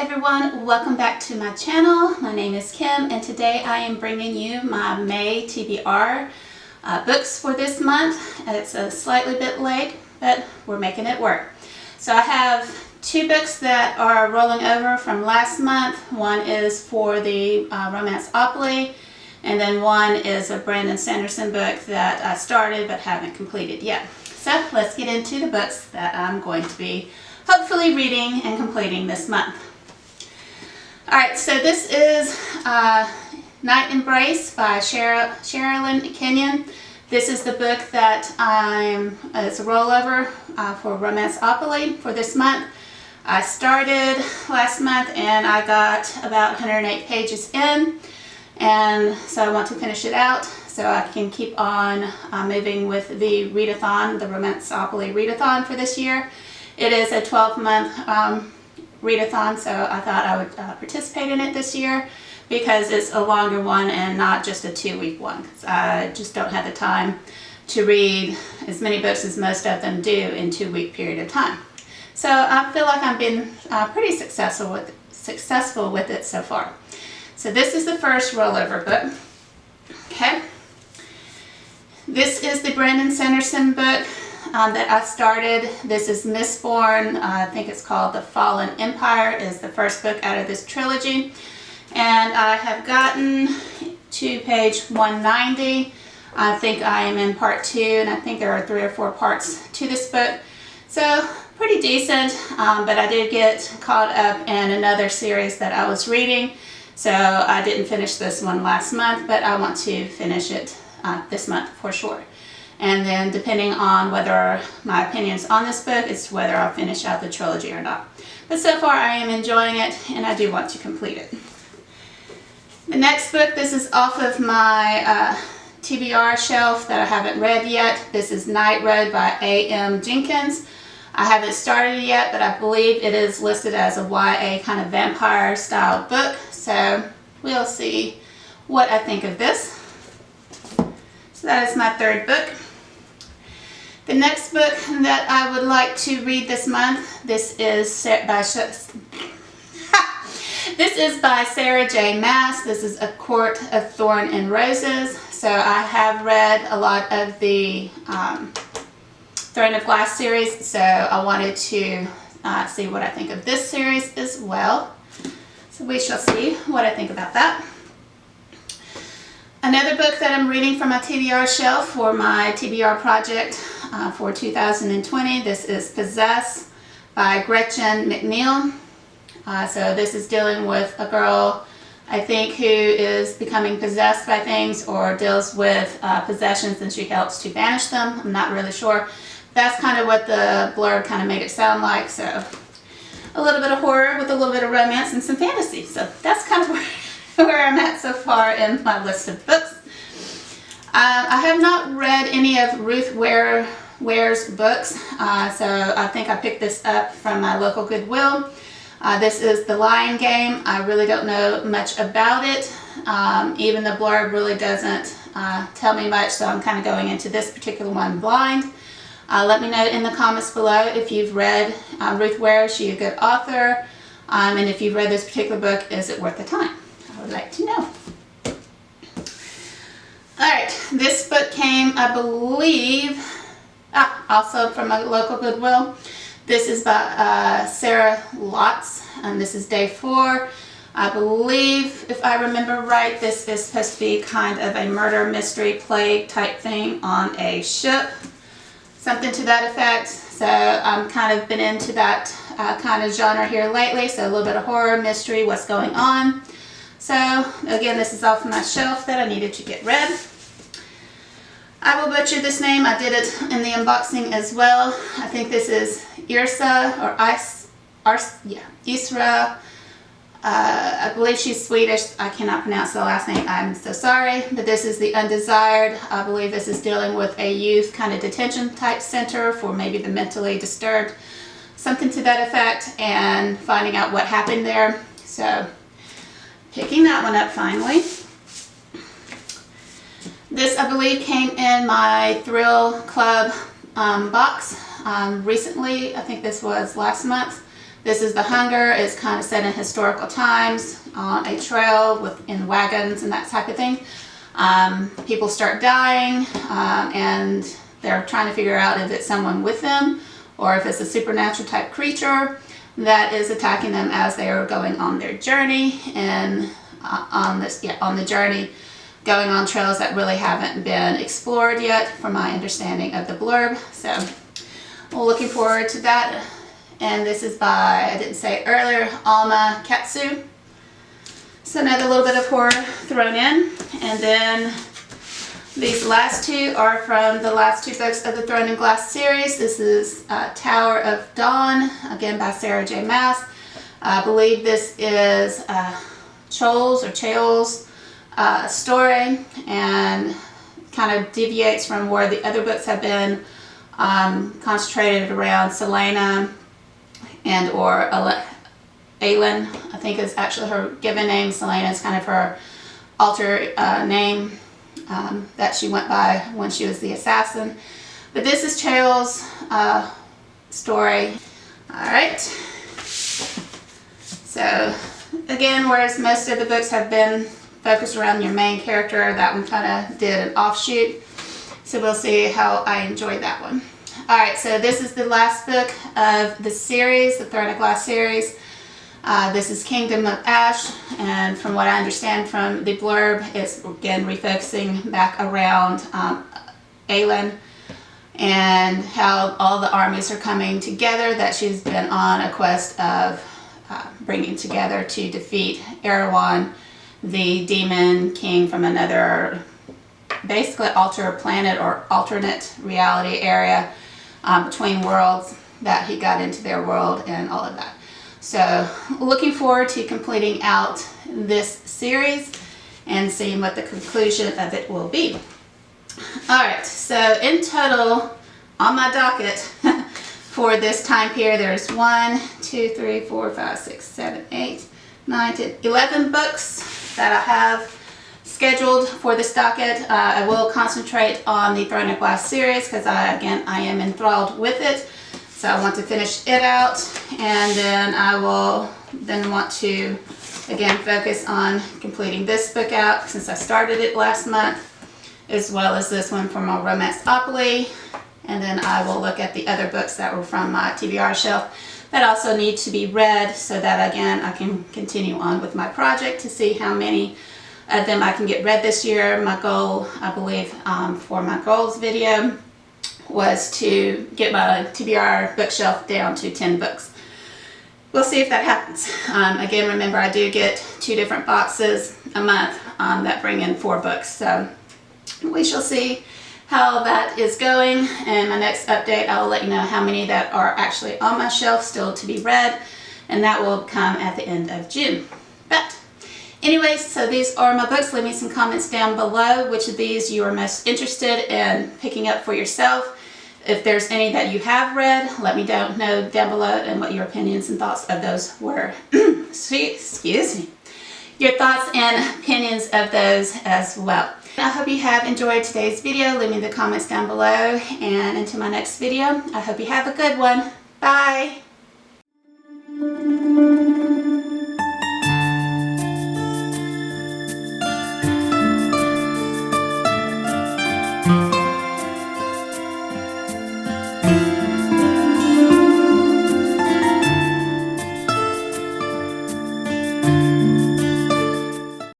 everyone, welcome back to my channel. My name is Kim and today I am bringing you my May TBR books for this month. It's a slightly bit late, but we're making it work. So I have two books that are rolling over from last month. One is for the Romance-opoly, and then one is a Brandon Sanderson book that I started but haven't completed yet. So let's get into the books that I'm going to be hopefully reading and completing this month. Alright, so this is Night Embrace by Sherilyn Kenyon. This is the book that it's a rollover for Romance-opoly for this month. I started last month and I got about 108 pages in, and so I want to finish it out so I can keep on moving with the readathon, the Romance-opoly readathon for this year. It is a 12-month readathon, so I thought I would participate in it this year because it's a longer one and not just a 2-week one. I just don't have the time to read as many books as most of them do in a 2-week period of time. So I feel like I've been pretty successful with it so far. So this is the first rollover book. Okay. This is the Brandon Sanderson book that I started. This is Mistborn. I think it's called The Fallen Empire, is the first book out of this trilogy. And I have gotten to page 190. I think I am in part 2, and I think there are 3 or 4 parts to this book. So pretty decent, but I did get caught up in another series that I was reading. So I didn't finish this one last month, but I want to finish it this month for sure. And then depending on whether my opinions on this book is whether I'll finish out the trilogy or not. But so far I am enjoying it and I do want to complete it. The next book, this is off of my TBR shelf that I haven't read yet. This is Night Road by A.M. Jenkins. I haven't started yet, but I believe it is listed as a YA kind of vampire style book. So we'll see what I think of this. So that is my third book. The next book that I would like to read this month, this is by Sarah J. Maas. This is A Court of Thorn and Roses. So I have read a lot of the Throne of Glass series, so I wanted to see what I think of this series as well. So we shall see what I think about that. Another book that I'm reading from my TBR shelf for my TBR project for 2020, this is Possess by Gretchen McNeil. So this is dealing with a girl, I think, who is becoming possessed by things or deals with possessions, and she helps to banish them. I'm not really sure. That's kind of what the blurb kind of made it sound like. So a little bit of horror with a little bit of romance and some fantasy. So that's kind of where I'm at so far in my list of books. I have not read any of Ruth Ware's books, so I think I picked this up from my local Goodwill. This is The Lion Game. I really don't know much about it. Even the blurb really doesn't tell me much, so I'm kind of going into this particular one blind. Let me know in the comments below if you've read Ruth Ware. Is she a good author? And if you've read this particular book, is it worth the time? I would like to know. Alright, this book came, I believe, also from a local Goodwill. This is by Sarah Lotz, and this is day 4. I believe, if I remember right, this is supposed to be kind of a murder mystery plague type thing on a ship. Something to that effect. So I'm kind of been into that kind of genre here lately. So a little bit of horror, mystery, what's going on. So again, this is off my shelf that I needed to get read. I will butcher this name. I did it in the unboxing as well. I think this is Isra, Isra. I believe she's Swedish. I cannot pronounce the last name. I'm so sorry. But this is The Undesired. I believe this is dealing with a youth kind of detention type center for maybe the mentally disturbed. Something to that effect, and finding out what happened there. So picking that one up finally. This, I believe, came in my Thrill Club box recently. I think this was last month. This is The Hunger. It's kind of set in historical times on a trail in wagons and that type of thing. People start dying and they're trying to figure out if it's someone with them or if it's a supernatural type creature that is attacking them as they are going on their journey, and on the journey going on trails that really haven't been explored yet from my understanding of the blurb. So we're looking forward to that. And this is by, I didn't say it earlier, Alma Katsu. So another little bit of horror thrown in. And then these last two are from the last two books of the Throne and Glass series. This is Tower of Dawn, again by Sarah J. Maas. I believe this is Chole's story, and kind of deviates from where the other books have been concentrated around Selena and or Aelin, I think is actually her given name. Selena is kind of her alter name that she went by when she was the assassin. But this is Chole's story. Alright. So again, whereas most of the books have been focused around your main character, that one kind of did an offshoot. So we'll see how I enjoyed that one. Alright, so this is the last book of the series, the Throne of Glass series. This is Kingdom of Ash, and from what I understand from the blurb, it's again refocusing back around Aelin and how all the armies are coming together that she's been on a quest of bringing together to defeat Erewhon, the demon king from another basically alter planet or alternate reality area between worlds, that he got into their world and all of that. So looking forward to completing out this series and seeing what the conclusion of it will be. Alright, so in total on my docket for this time period, there's 1, 2, 3, 4, 5, 6, 7, 8, 9, 10, 11 books that I have scheduled for this docket. I will concentrate on the Throne of Glass series because I am enthralled with it. So I want to finish it out, and then I will want to again focus on completing this book out since I started it last month, as well as this one from my Romanceopoly. And then I will look at the other books that were from my TBR shelf that also need to be read, so that again I can continue on with my project to see how many of them I can get read this year. My goal, I believe, for my goals video was to get my TBR bookshelf down to 10 books. We'll see if that happens. Again, remember I do get 2 different boxes a month that bring in 4 books. So we shall see how that is going. And my next update, I will let you know how many that are actually on my shelf still to be read. And that will come at the end of June. But anyways, so these are my books. Leave me some comments down below which of these you are most interested in picking up for yourself. If there's any that you have read, let me know down below and what your opinions and thoughts of those were. Excuse me. Your thoughts and opinions of those as well. I hope you have enjoyed today's video. Leave me the comments down below, and until my next video, I hope you have a good one. Bye!